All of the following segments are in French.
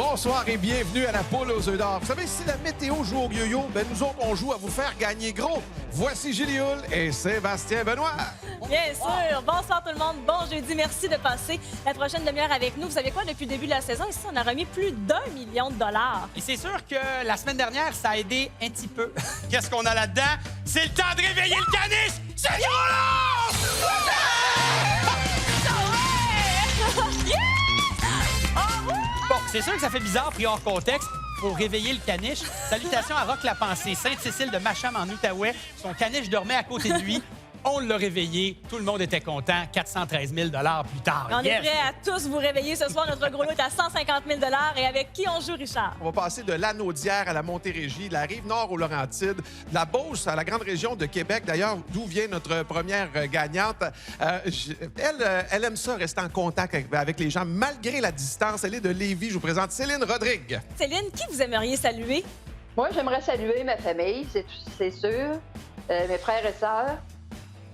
Bonsoir et bienvenue à la poule aux œufs d'or. Vous savez, si la météo joue au yo-yo, ben nous autres, on joue à vous faire gagner gros. Voici Julie Hull et Sébastien Benoît. Bien sûr. Bonsoir tout le monde. Bon jeudi. Merci de passer la prochaine demi-heure avec nous. Vous savez quoi? Depuis le début de la saison, ici, on a remis plus d'1 million de dollars. Et c'est sûr que la semaine dernière, ça a aidé un petit peu. Qu'est-ce qu'on a là-dedans? C'est le temps de réveiller le caniche! C'est gros-là! Bon, c'est sûr que ça fait bizarre pris hors contexte. Pour réveiller le caniche. Salutations à Roch La Pensée, Sainte-Cécile de Macham en Outaouais. Son caniche dormait à côté de lui. On l'a réveillé. Tout le monde était content. 413 000 plus tard. On est prêts à tous vous réveiller ce soir. Notre gros lot est à 150 000 Et avec qui on joue, Richard? On va passer de l'Anaudière à la Montérégie, de la Rive-Nord aux Laurentides, de la Beauce à la grande région de Québec, d'ailleurs, d'où vient notre première gagnante. Elle aime ça, rester en contact avec les gens, malgré la distance. Elle est de Lévis. Je vous présente Céline Rodrigue. Céline, qui vous aimeriez saluer? Moi, j'aimerais saluer ma famille, c'est sûr, mes frères et sœurs.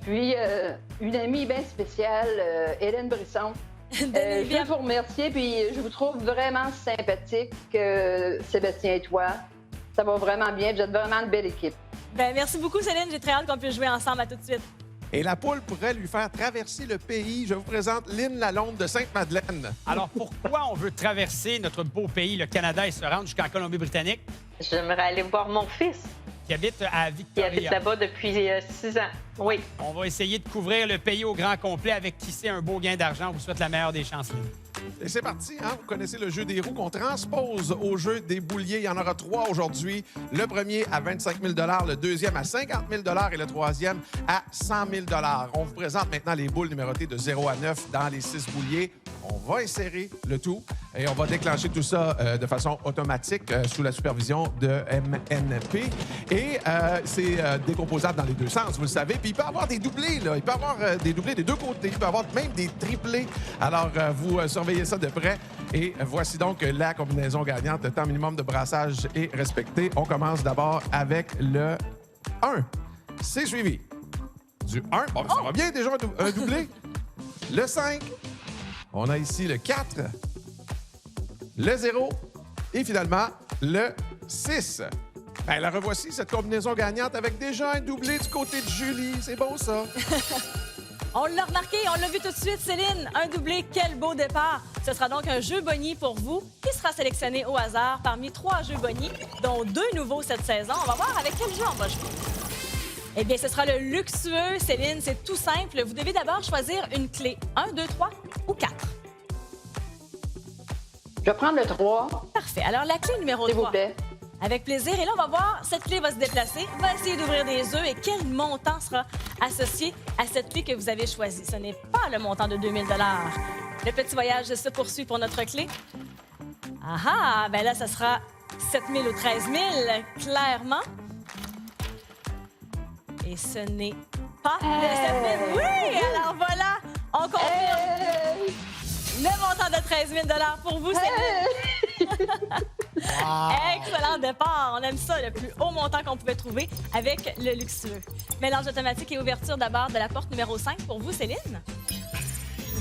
Puis, une amie bien spéciale, Hélène Brisson. Je veux vous remercier, puis je vous trouve vraiment sympathique, Sébastien et toi. Ça va vraiment bien, vous êtes vraiment une belle équipe. Bien, merci beaucoup, Céline. J'ai très hâte qu'on puisse jouer ensemble. À tout de suite. Et la poule pourrait lui faire traverser le pays. Je vous présente Lynn Lalonde de Sainte-Madeleine. Alors, pourquoi on veut traverser notre beau pays, le Canada, et se rendre jusqu'en Colombie-Britannique? J'aimerais aller voir mon fils, Qui habite à qui Victoria. habite là-bas depuis 6 ans. Oui. On va essayer de couvrir le pays au grand complet avec qui sait un beau gain d'argent. On vous souhaite la meilleure des chances, Lynn. Et c'est parti, hein? Vous connaissez le jeu des roues qu'on transpose au jeu des bouliers. Il y en aura 3 aujourd'hui. Le premier à 25 000 le deuxième à 50 000 et le troisième à 100 000 On vous présente maintenant les boules numérotées de 0 à 9 dans les 6 bouliers. On va insérer le tout et on va déclencher tout ça de façon automatique sous la supervision de MNP. Et c'est décomposable dans les deux sens, vous le savez. Puis il peut y avoir des doublés, là. Il peut y avoir des doublés des deux côtés. Il peut y avoir même des triplés. Alors, vous surveillez ça de près. Et voici donc la combinaison gagnante. Le temps minimum de brassage est respecté. On commence d'abord avec le 1. C'est suivi du 1. Bon, ça va bien déjà, un doublé. Le 5. On a ici le 4, le 0 et finalement le 6. Bien, la revoici, cette combinaison gagnante avec déjà un doublé du côté de Julie. C'est beau, ça. On l'a remarqué, on l'a vu tout de suite, Céline. Un doublé, quel beau départ. Ce sera donc un jeu boni pour vous qui sera sélectionné au hasard parmi 3 jeux boni, dont 2 nouveaux cette saison. On va voir avec quel jeu on va jouer. Eh bien, ce sera le luxueux, Céline. C'est tout simple. Vous devez d'abord choisir une clé. 1, 2, 3 ou 4. Je vais prendre le 3, Parfait. Alors, la clé numéro s'il 3. vous plaît. Avec plaisir. Et là, on va voir, cette clé va se déplacer, va essayer d'ouvrir des œufs et quel montant sera associé à cette clé que vous avez choisie. Ce n'est pas le montant de 2 000 Le petit voyage se poursuit pour notre clé. Ah ah! Bien là, ça sera 7 000 ou 13 000, clairement. Et ce n'est pas le 7 000. Oui! Alors voilà, on confirme le montant de 13 000 pour vous, Céline. Excellent départ. On aime ça, le plus haut montant qu'on pouvait trouver avec le luxueux. Mélange automatique et ouverture d'abord de la porte numéro 5 pour vous, Céline.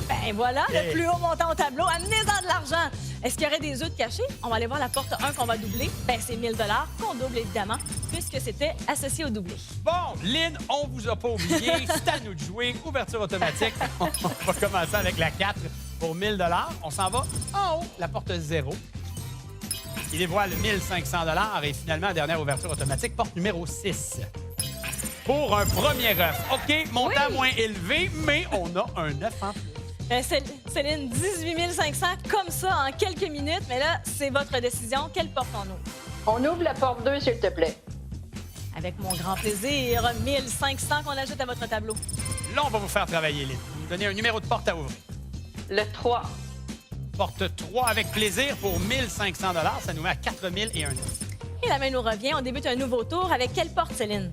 Ben voilà, le plus haut montant au tableau. Amenez-en de l'argent. Est-ce qu'il y aurait des œufs de cachés? On va aller voir la porte 1 qu'on va doubler. Ben c'est 1 000 qu'on double, évidemment, puisque c'était associé au doublé. Bon, Lynn, on vous a pas oublié. C'est à nous de jouer. Ouverture automatique. On va commencer avec la 4 pour 1 000 On s'en va en haut, la porte 0. Il dévoile 1 500 et finalement, dernière ouverture automatique, porte numéro 6. Pour un premier œuf. OK, montant moins élevé, mais on a un œuf en plus. Céline, 18 500 comme ça en quelques minutes. Mais là, c'est votre décision. Quelle porte on ouvre? On ouvre la porte 2, s'il te plaît. Avec mon grand plaisir, 1 500 qu'on ajoute à votre tableau. Là, on va vous faire travailler, Lynn. Vous nous donnez un numéro de porte à ouvrir. Le 3. Porte 3 avec plaisir pour 1 500 ça nous met à 4 000 et un œuf. Et la main nous revient. On débute un nouveau tour. Avec quelle porte, Céline?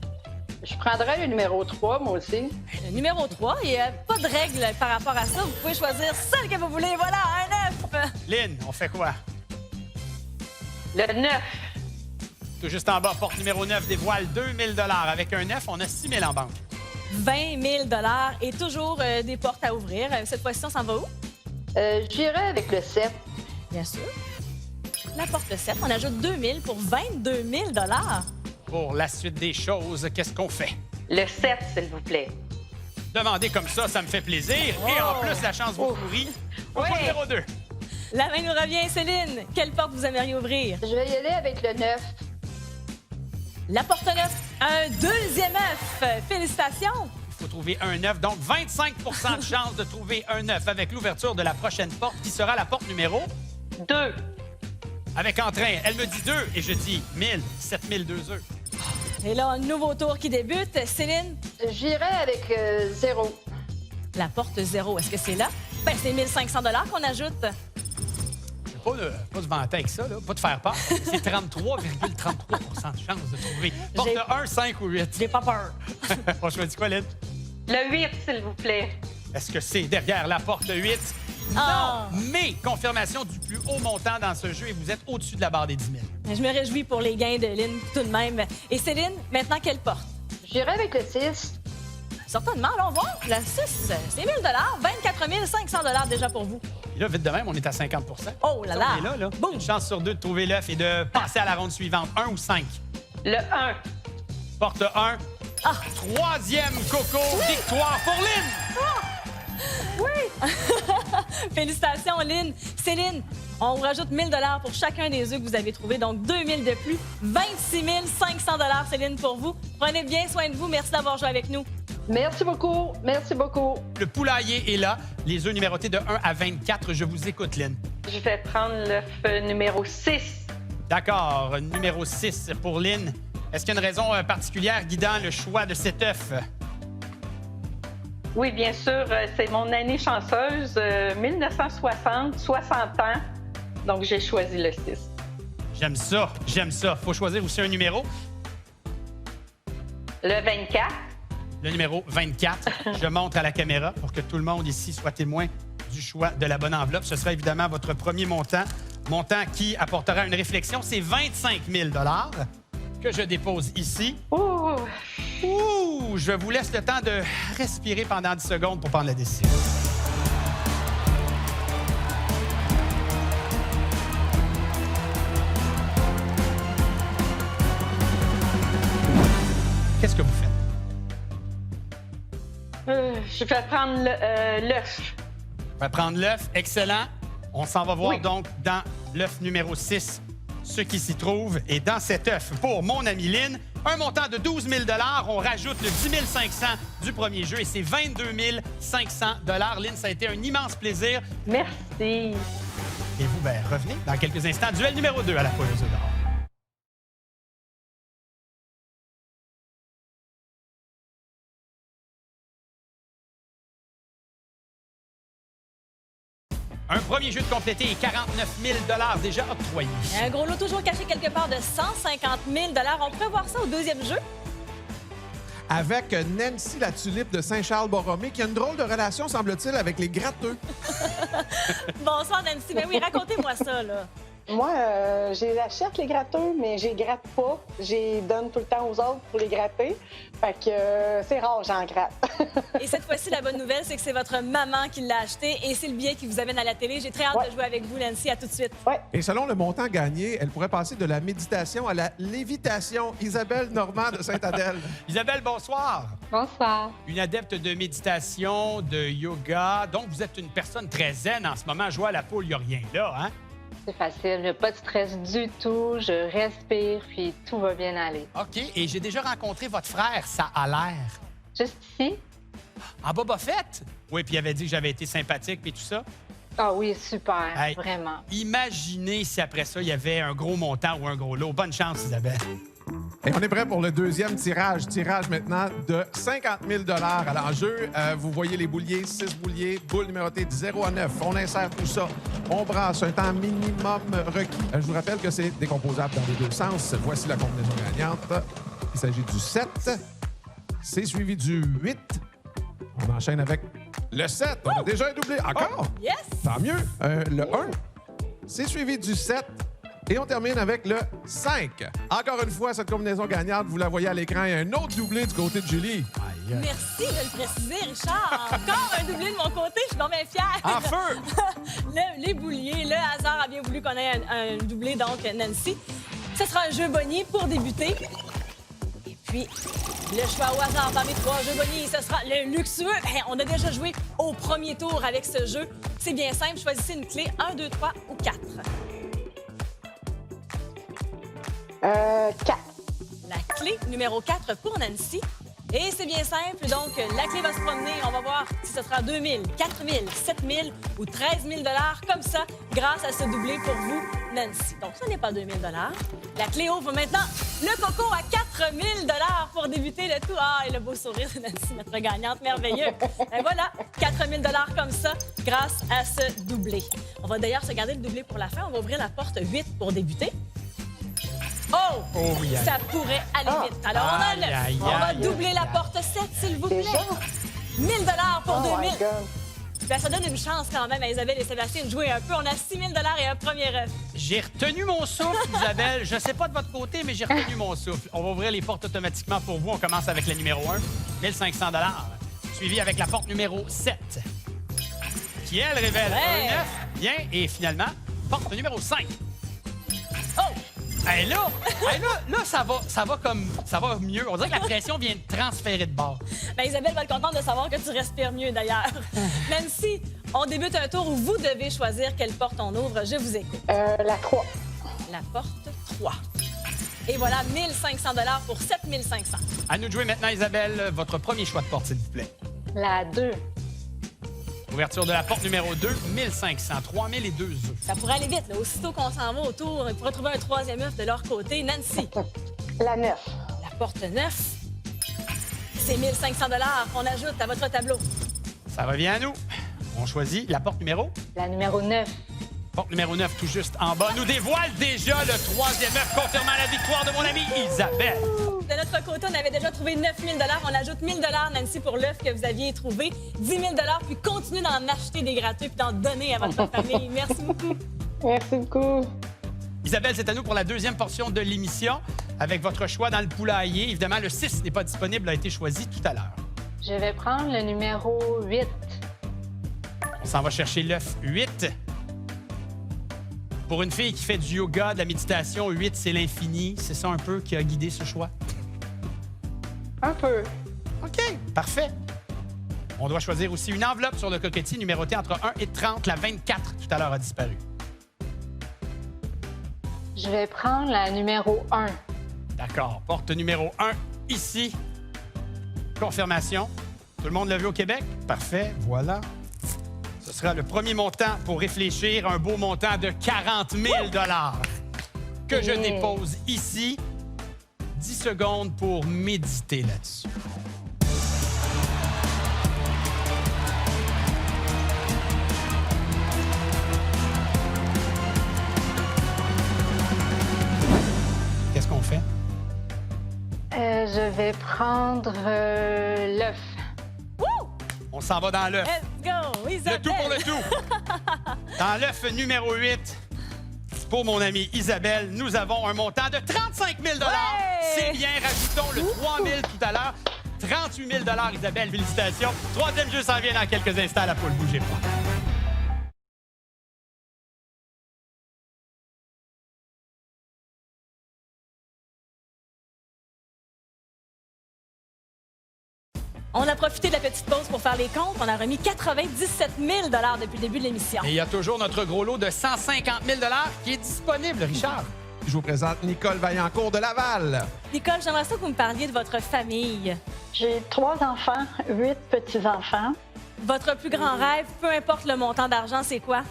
Je prendrais le numéro 3, moi aussi. Le numéro 3. Il n'y a pas de règle par rapport à ça. Vous pouvez choisir celle que vous voulez. Voilà, un œuf. Lynn, on fait quoi? Le 9. Tout juste en bas, porte numéro 9 dévoile 2 000 Avec un 9, on a 6 000 en banque. 20 000 et toujours des portes à ouvrir. Cette fois-ci, on s'en va où? J'irai avec le 7. Bien sûr. la porte 7. On ajoute 2 000 pour 22 000 Pour la suite des choses, qu'est-ce qu'on fait? Le 7, s'il vous plaît. Demandez comme ça me fait plaisir. Et en plus, la chance vous sourit. Au Oui. point numéro 2. La main nous revient, Céline. Quelle porte vous aimeriez ouvrir? Je vais y aller avec le 9. La porte 9, un deuxième œuf. Félicitations. Il faut trouver un œuf. Donc, 25 de chance de trouver un œuf avec l'ouverture de la prochaine porte, qui sera la porte numéro 2. avec entrain. Elle me dit 2 et je dis 1000, 7000, 2 œufs. Et là, un nouveau tour qui débute. Céline, J'irai avec 0. la porte 0, est-ce que c'est là? Ben, c'est 1 500 qu'on ajoute. Pas de vanter avec ça, là. Pas de faire peur. C'est 33,33 de chance de trouver. Porte J'ai- 1, 5 ou 8. J'ai pas peur. On choisit quoi, Lynn? Le 8, s'il vous plaît. Est-ce que c'est derrière la porte 8? Ah! Non! Mais confirmation du plus haut montant dans ce jeu et vous êtes au-dessus de la barre des 10 000. Je me réjouis pour les gains de Lynn tout de même. Et Céline, maintenant, quelle porte? J'irai avec le 6. Certainement, allons voir. La 6, c'est 1 000 24 500 déjà pour vous. Et là, vite de même, on est à 50 Oh là là! On est là, là. Boum! Une chance sur 2 de trouver l'œuf et de passer à la ronde suivante. 1 ou 5? Le 1. Porte 1. Ah! Troisième coco. Victoire pour Lynn! Félicitations, Lynn. Céline, on vous rajoute 1 000 pour chacun des œufs que vous avez trouvés. Donc, 2 000 de plus. 26 500 Céline, pour vous. Prenez bien soin de vous. Merci d'avoir joué avec nous. Merci beaucoup. Merci beaucoup. Le poulailler est là. Les œufs numérotés de 1 à 24. Je vous écoute, Lynn. Je vais prendre l'œuf numéro 6. D'accord. Numéro 6 pour Lynn. Est-ce qu'il y a une raison particulière guidant le choix de cet œuf? Oui, bien sûr, c'est mon année chanceuse, 1960, 60 ans. Donc, j'ai choisi le 6. J'aime ça. J'aime ça. Faut choisir aussi un numéro. Le 24. Le numéro 24. Je montre à la caméra pour que tout le monde ici soit témoin du choix de la bonne enveloppe. Ce sera évidemment votre premier montant. Montant qui apportera une réflexion. C'est 25 000 que je dépose ici. Ouh! Ouh! Je vous laisse le temps de respirer pendant 10 secondes pour prendre la décision. Qu'est-ce que vous faites? Je vais prendre l'œuf. On va prendre l'œuf. Excellent. On s'en va voir Oui. donc dans l'œuf numéro 6 ce qui s'y trouve. Et dans cet œuf, pour mon ami Lynn, un montant de 12 000 on rajoute le 10 500 du premier jeu et c'est 22 500 Lynn, ça a été un immense plaisir. Merci. Et vous, ben, revenez dans quelques instants. Duel numéro 2 à la poule aux œufs d'or. Un premier jeu de complété et 49 000 déjà octroyés. Un gros lot toujours caché quelque part de 150 000 On pourrait voir ça au deuxième jeu. Avec Nancy la tulipe de Saint-Charles-Borromée, qui a une drôle de relation, semble-t-il, avec les gratteux. Bonsoir, Nancy. Ben oui, racontez-moi ça, là. Moi, j'ai achète les gratteux, mais je les gratte pas. Je les donne tout le temps aux autres pour les gratter. Fait que c'est rare, j'en gratte. Et cette fois-ci, la bonne nouvelle, c'est que c'est votre maman qui l'a acheté et c'est le billet qui vous amène à la télé. J'ai très hâte Ouais. de jouer avec vous, Nancy. À tout de suite. Ouais. Et selon le montant gagné, elle pourrait passer de la méditation à la lévitation. Isabelle Normand de Sainte-Adèle. Isabelle, bonsoir. Bonsoir. Une adepte de méditation, de yoga. Donc, vous êtes une personne très zen en ce moment. Jouer à la poule, il n'y a rien là, hein? C'est facile. Je n'ai pas de stress du tout. Je respire, puis tout va bien aller. OK. Et j'ai déjà rencontré votre frère, ça a l'air. Juste ici? En Boba Fett? Oui, puis il avait dit que j'avais été sympathique et tout ça. Ah oui, super. Hey. Vraiment. Imaginez si après ça, il y avait un gros montant ou un gros lot. Bonne chance, Isabelle. Et on est prêt pour le deuxième tirage. Tirage maintenant de 50 000 à l'enjeu. Vous voyez les bouliers, 6 bouliers, boule numérotée de 0 à 9. On insère tout ça. On brasse un temps minimum requis. Je vous rappelle que c'est décomposable dans les deux sens. Voici la combinaison gagnante. Il s'agit du 7. C'est suivi du 8. On enchaîne avec le 7. On a déjà un doublé. Encore? Yes! Tant mieux. Le 1. C'est suivi du 7. Et on termine avec le 5. Encore une fois, cette combinaison gagnante, vous la voyez à l'écran. Il y a un autre doublé du côté de Julie. Aïe, God. Merci de le préciser, Richard. Encore un doublé de mon côté, je suis vraiment fière. En feu! Les bouliers, le hasard a bien voulu qu'on ait un doublé, donc Nancy. Ce sera un jeu Bonnie pour débuter. Et puis, le choix au hasard parmi 3 jeux Bonnie, ce sera le luxueux. Hey, on a déjà joué au premier tour avec ce jeu. C'est bien simple, choisissez une clé, 1, 2, 3 ou 4. 4. La clé numéro 4 pour Nancy. Et c'est bien simple, donc la clé va se promener. On va voir si ce sera 2 000, 4 000, 7 000 ou 13 000 comme ça, grâce à ce doublé pour vous, Nancy. Donc, ce n'est pas 2 000 La clé ouvre maintenant le coco à 4 000 pour débuter le tout. Ah, et le beau sourire de Nancy, notre gagnante, merveilleux. Et voilà, 4 000 comme ça, grâce à ce doublé. On va d'ailleurs se garder le doublé pour la fin. On va ouvrir la porte 8 pour débuter. Oh! Oh oui, Ça pourrait aller vite. Alors, on a 9. Aïe, aïe, On va aïe, doubler aïe, la aïe. porte 7, s'il vous plaît. Déjà? 1 000 pour Oh 2 my 000. God. Ben, ça donne une chance quand même à Isabelle et Sébastien de jouer un peu. On a 6 000 et un premier œuf. J'ai retenu mon souffle, Isabelle. Je ne sais pas de votre côté, mais j'ai retenu mon souffle. On va ouvrir les portes automatiquement pour vous. On commence avec la numéro 1, 1 500 suivi avec la porte numéro 7, qui, elle, révèle Ouais. un 9. Bien. Et finalement, porte numéro 5. Oh! Hey, là, ça va mieux. On dirait que la pression vient de transférer de bord. Ben, Isabelle va être contente de savoir que tu respires mieux, d'ailleurs. Nancy, on débute un tour où vous devez choisir quelle porte on ouvre. Je vous écoute. La 3. La porte 3. Et voilà, 1 500 pour 7 500. À nous de jouer maintenant, Isabelle. Votre premier choix de porte, s'il vous plaît. La 2. Ouverture de la porte numéro 2, 1 500, 3 000 et 2 œufs. Ça pourrait aller vite, là. Aussitôt qu'on s'en va au tour, on pourrait trouver un 3e œuf de leur côté. Nancy, La 9. la porte 9, c'est 1 500 qu'on ajoute à votre tableau. Ça revient à nous. On choisit la porte numéro. La numéro 9. Porte numéro 9, tout juste en bas, nous dévoile déjà le 3e œuf, confirmant la victoire de mon amie Isabelle. De notre côté, on avait déjà trouvé 9 000 On ajoute 1 000 Nancy, pour l'œuf que vous aviez trouvé. 10 000 puis continuez d'en acheter des gratuits puis d'en donner à votre famille. Merci beaucoup. Merci beaucoup. Isabelle, c'est à nous pour la deuxième portion de l'émission, avec votre choix dans le poulailler. Évidemment, le 6 n'est pas disponible, a été choisi tout à l'heure. Je vais prendre le numéro 8. On s'en va chercher l'œuf 8. Pour une fille qui fait du yoga, de la méditation, 8, c'est l'infini. C'est ça un peu qui a guidé ce choix? Un peu. OK, parfait. On doit choisir aussi une enveloppe sur le coquetier numérotée entre 1 et 30. La 24, tout à l'heure, a disparu. Je vais prendre la numéro 1. D'accord. Porte numéro 1, ici. Confirmation. Tout le monde l'a vu au Québec? Parfait, voilà. Ce sera le premier montant pour réfléchir, un beau montant de 40 000 que je dépose ici. 10 secondes pour méditer là-dessus. Qu'est-ce qu'on fait? Je vais prendre l'œuf. On s'en va dans l'œuf. Let's go, Isabelle. Le tout pour le tout. Dans l'œuf numéro 8, pour mon amie Isabelle, nous avons un montant de 35 000 Ouais! C'est bien. Rajoutons le 3 000 tout à l'heure. 38 000 Isabelle. Félicitations. Troisième jeu s'en vient dans quelques instants à la poule. Bougez pas. On a profité de la petite pause pour faire les comptes. On a remis 97 000 depuis le début de l'émission. Et il y a toujours notre gros lot de 150 000 qui est disponible, Richard. Je vous présente Nicole Vaillancourt de Laval. Nicole, j'aimerais ça que vous me parliez de votre famille. J'ai 3 enfants, 8 petits-enfants. Votre plus grand rêve, peu importe le montant d'argent, c'est quoi?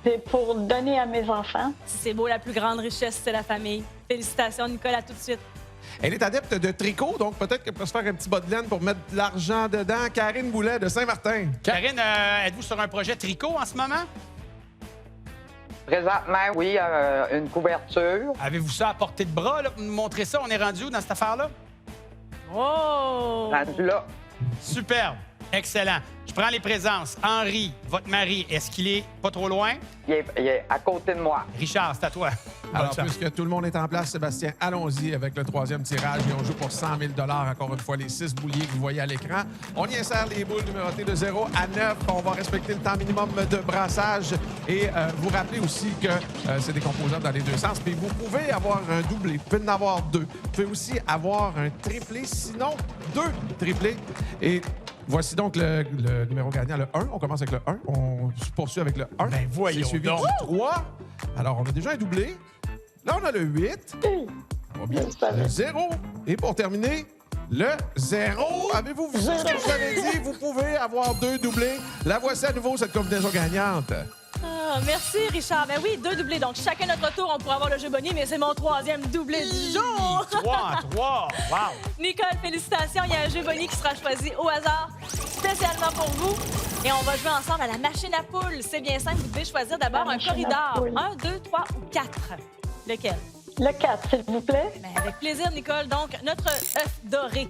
C'est pour donner à mes enfants. Si c'est beau, la plus grande richesse, c'est la famille. Félicitations, Nicole, à tout de suite. Elle est adepte de tricot, donc peut-être qu'elle peut se faire un petit bas de laine pour mettre de l'argent dedans. Karine Boulet de Saint-Martin. Karine, êtes-vous sur un projet tricot en ce moment? Présentement, oui, une couverture. Avez-vous ça à portée de bras, là, pour nous montrer ça? On est rendu où dans cette affaire-là? Oh! Rendu là. Superbe. Excellent. Je prends les présences. Henri, votre mari, est-ce qu'il est pas trop loin? Il est à côté de moi. Richard, c'est à toi. Alors, Bonne chance. puisque tout le monde est en place, Sébastien, allons-y avec le troisième tirage et on joue pour 100 000 encore une fois, les 6 bouliers que vous voyez à l'écran. On y insère les boules numérotées de 0 à 9. On va respecter le temps minimum de brassage et vous rappeler aussi que c'est des composantes dans les deux sens. Puis vous pouvez avoir un doublé, vous pouvez en avoir 2. Vous pouvez aussi avoir un triplé, sinon 2 triplés. Et voici donc le numéro gagnant, le 1. On commence avec le 1. On se poursuit avec le 1. Ben voyons C'est suivi donc. du 3. Alors, on a déjà un doublé. Là, on a le 8. On va bien. Le 0. Et pour terminer, le 0. Avez-vous vu ce que je vous avais dit? Vous pouvez avoir 2 doublés. La voici à nouveau, cette combinaison gagnante. Ah, merci, Richard. Ben oui, 2 doublés. Donc, chacun notre tour, on pourra avoir le jeu Bonnie, mais c'est mon 3e doublé du jour. 3 en 3. Wow. Nicole, félicitations. Il y a un jeu Bonnie qui sera choisi au hasard, spécialement pour vous. Et on va jouer ensemble à la machine à poules. C'est bien simple. Vous devez choisir d'abord La un machine à corridor. poules. 1, 2, 3 ou 4. Lequel? Le 4, s'il vous plaît. Ben, avec plaisir, Nicole. Donc, notre œuf doré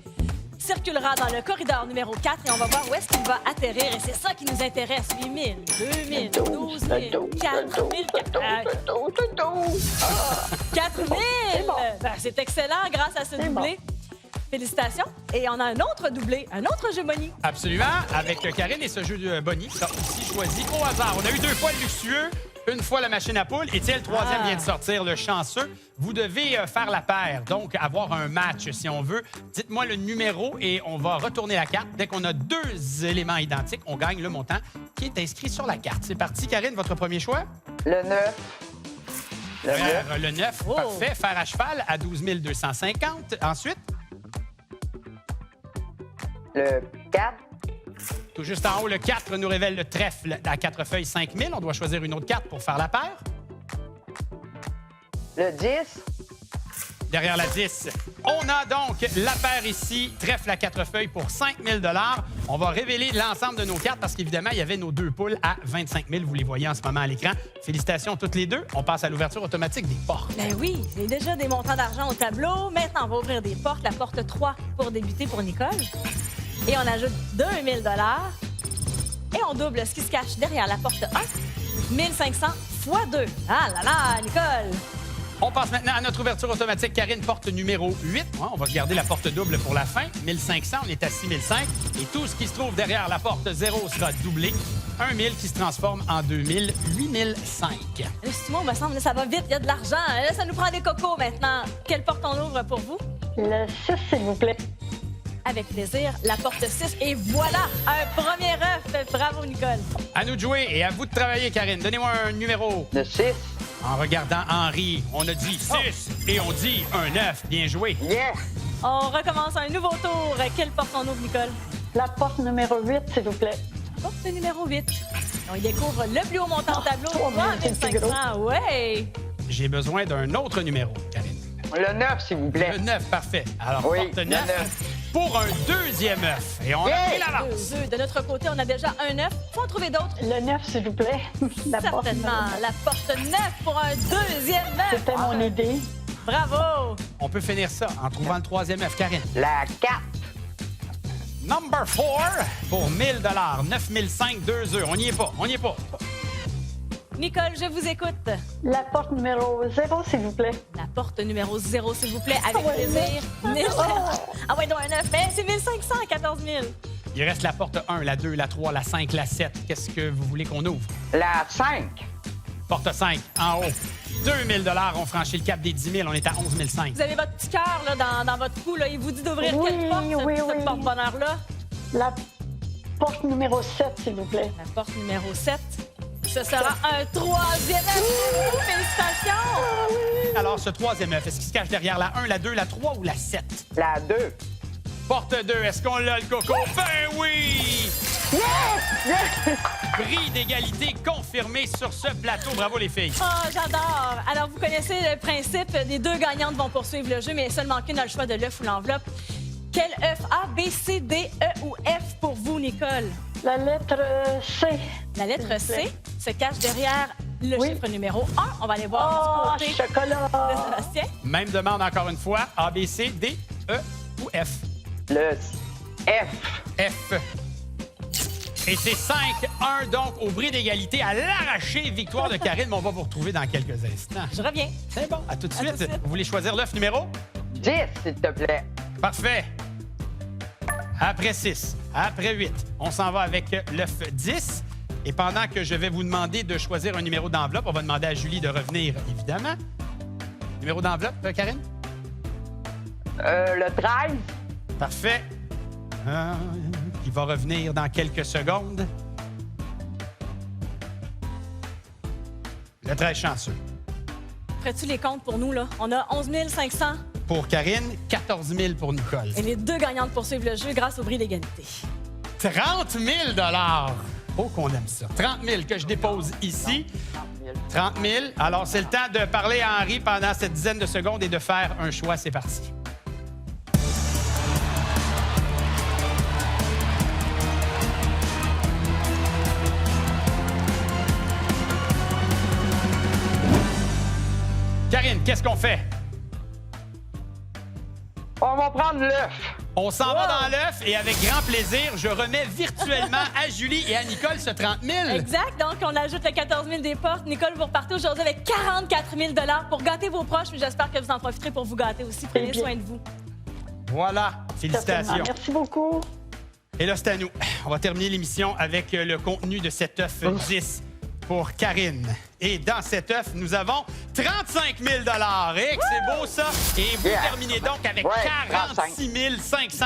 circulera dans le corridor numéro 4 et on va voir où est-ce qu'il va atterrir. Et c'est ça qui nous intéresse. 8 000, 2 000, 12 000, 4 000, 4 000. C'est bon. Ben, c'est excellent grâce à ce doublé. Félicitations. Et on a un autre doublé, un autre jeu Bonnie. Absolument. Avec Karine et ce jeu de Bonnie, ça aussi choisi au hasard. On a eu 2 fois le luxueux, une fois la machine à poules. Et tiens, le troisième vient de sortir, le chanceux. Vous devez faire la paire, donc avoir un match si on veut. Dites-moi le numéro et on va retourner la carte. Dès qu'on a 2 éléments identiques, on gagne le montant qui est inscrit sur la carte. C'est parti, Karine, votre premier choix? Le 9. Le 9, Oh. parfait. Fer à cheval à 12 250. Ensuite, Le 4. tout juste en haut, le 4 nous révèle le trèfle à 4 feuilles 5 000. On doit choisir une autre carte pour faire la paire. Le 10. Derrière la 10, on a donc la paire ici, trèfle à 4 feuilles pour 5 000 $. On va révéler l'ensemble de nos cartes parce qu'évidemment, il y avait nos 2 poules à 25 000. Vous les voyez en ce moment à l'écran. Félicitations toutes les deux. On passe à l'ouverture automatique des portes. Ben oui, j'ai déjà des montants d'argent au tableau. Maintenant, on va ouvrir des portes. La porte 3 pour débuter pour Nicole. Et on ajoute 2 000 $. Et on double ce qui se cache derrière la porte 1. 1 500 x 2. Ah là là, Nicole! On passe maintenant à notre ouverture automatique. Karine, porte numéro 8. Ouais, on va garder la porte double pour la fin. 1 500, on est à 6 500. Et tout ce qui se trouve derrière la porte 0 sera doublé. 1 000 qui se transforme en 2 000, 8 500. Là, moi, il me semble, ça va vite, il y a de l'argent. Là, ça nous prend des cocos maintenant. Quelle porte on ouvre pour vous? Le 6, s'il vous plaît. Avec plaisir, la porte 6. Et voilà, un premier œuf. Bravo, Nicole. À nous de jouer et à vous de travailler, Karine. Donnez-moi un numéro. Le 6. En regardant Henri, on a dit 6 et on dit un 9. Bien joué. Yes. On recommence un nouveau tour. Quelle porte on ouvre, Nicole? La porte numéro 8, s'il vous plaît. Porte numéro 8. On y découvre le plus haut montant au tableau, 3 000, c'est le plus 3500. Ouais! J'ai besoin d'un autre numéro, Karine. Le 9, s'il vous plaît. Le 9, parfait. Alors, Oui, porte le 9 9. pour un deuxième œuf. Et on a pris l'avance. De notre côté, on a déjà un œuf. Faut en trouver d'autres. Le 9, s'il vous plaît. La porte Certainement. numéro 9. La porte 9 pour un deuxième œuf. C'était mon idée. Bravo! On peut finir ça en trouvant le troisième œuf, Karine. La 4. Number 4 pour 1 000 $. 9 500, 2 œufs. On n'y est pas. On n'y est pas. Nicole, je vous écoute. La porte numéro 0, s'il vous plaît. La porte numéro 0, s'il vous plaît, avec Ah ouais, plaisir. 1500. Ah ouais, donc un œuf. Mais c'est 1500 à 14 000. Il reste la porte 1, la 2, la 3, la 5, la 7. Qu'est-ce que vous voulez qu'on ouvre? La 5. Porte 5, en haut. 2 000 $. On franchit le cap des 10 000. On est à 11 500. Vous avez votre petit cœur là, dans votre cou. Là. Il vous dit d'ouvrir Oui, quelle porte, oui, cette oui. porte-bonheur-là? La porte numéro 7, s'il vous plaît. La porte numéro 7. Ce sera un troisième œuf. Félicitations! Alors, ce troisième œuf, est-ce qu'il se cache derrière la 1, la 2, la 3 ou la 7? La 2. Porte 2, est-ce qu'on l'a, le coco? Ben oui! Prix d'égalité confirmé sur ce plateau. Bravo, les filles. Oh, j'adore! Alors, vous connaissez le principe. Les 2 gagnantes vont poursuivre le jeu, mais seulement qu'une a le choix de l'œuf ou l'enveloppe. Quel œuf? A, B, C, D, E ou F pour vous, Nicole? La lettre C. La lettre S'il vous plaît. C se cache derrière le Oui. chiffre numéro 1. On va aller voir Oh, du côté chocolat. de Sébastien. Même demande encore une fois. A, B, C, D, E ou F? Le F. F. Et c'est 5-1, donc, au bris d'égalité, à l'arraché. Victoire de Karine, mais on va vous retrouver dans quelques instants. Je reviens. C'est bon. À tout de À suite. tout de suite. Vous voulez choisir l'œuf numéro? 10, s'il te plaît. Parfait. Après 6, après 8, on s'en va avec l'œuf 10. Et pendant que je vais vous demander de choisir un numéro d'enveloppe, on va demander à Julie de revenir, évidemment. Numéro d'enveloppe, Karine? Le 13. Parfait. Il va revenir dans quelques secondes. Le 13 chanceux. Ferais-tu les comptes pour nous, là? On a 11 500 Pour Karine, 14 000 pour Nicole. et les deux gagnantes poursuivent le jeu grâce au bris d'égalité. 30 000 Oh, qu'on aime ça. 30 000 que je dépose ici. 30 000 Alors, c'est le temps de parler à Henri pendant cette dizaine de secondes et de faire un choix. C'est parti. Karine, qu'est-ce qu'on fait? On va prendre l'œuf. On s'en va dans l'œuf et avec grand plaisir, je remets virtuellement à Julie et à Nicole ce 30 000 Exact. Donc, on ajoute le 14 000 des portes. Nicole, vous repartez aujourd'hui avec 44 000 pour gâter vos proches. Mais j'espère que vous en profiterez pour vous gâter aussi. Prenez bien. soin de vous. Voilà, Certainement. félicitations. Merci beaucoup. Et là, c'est à nous. On va terminer l'émission avec le contenu de cet œuf 10 pour Karine. Et dans cet œuf, nous avons 35 000 Et que c'est beau, ça! Et vous Yeah. terminez donc avec Ouais, 46 500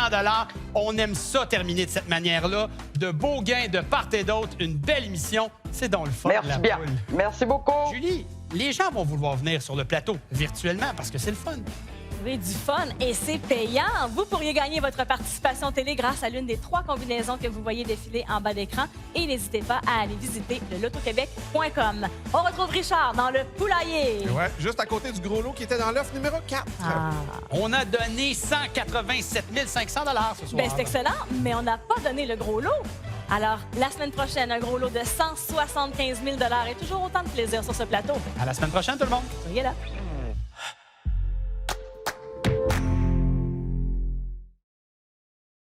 On aime ça terminer de cette manière-là. De beaux gains de part et d'autre. Une belle émission. C'est donc le fun, la Merci bien. poule. Merci beaucoup. Julie, les gens vont vouloir venir sur le plateau virtuellement parce que c'est le fun. Vous avez du fun et c'est payant. Vous pourriez gagner votre participation télé grâce à l'une des 3 combinaisons que vous voyez défiler en bas d'écran. Et n'hésitez pas à aller visiter le lotoquebec.com. On retrouve Richard dans le poulailler. Ouais, juste à côté du gros lot qui était dans l'œuf numéro 4. Ah. On a donné 187 500 ce soir. Ben, c'est excellent, mais on n'a pas donné le gros lot. Alors, la semaine prochaine, un gros lot de 175 000 et toujours autant de plaisir sur ce plateau. À la semaine prochaine, tout le monde. Soyez là.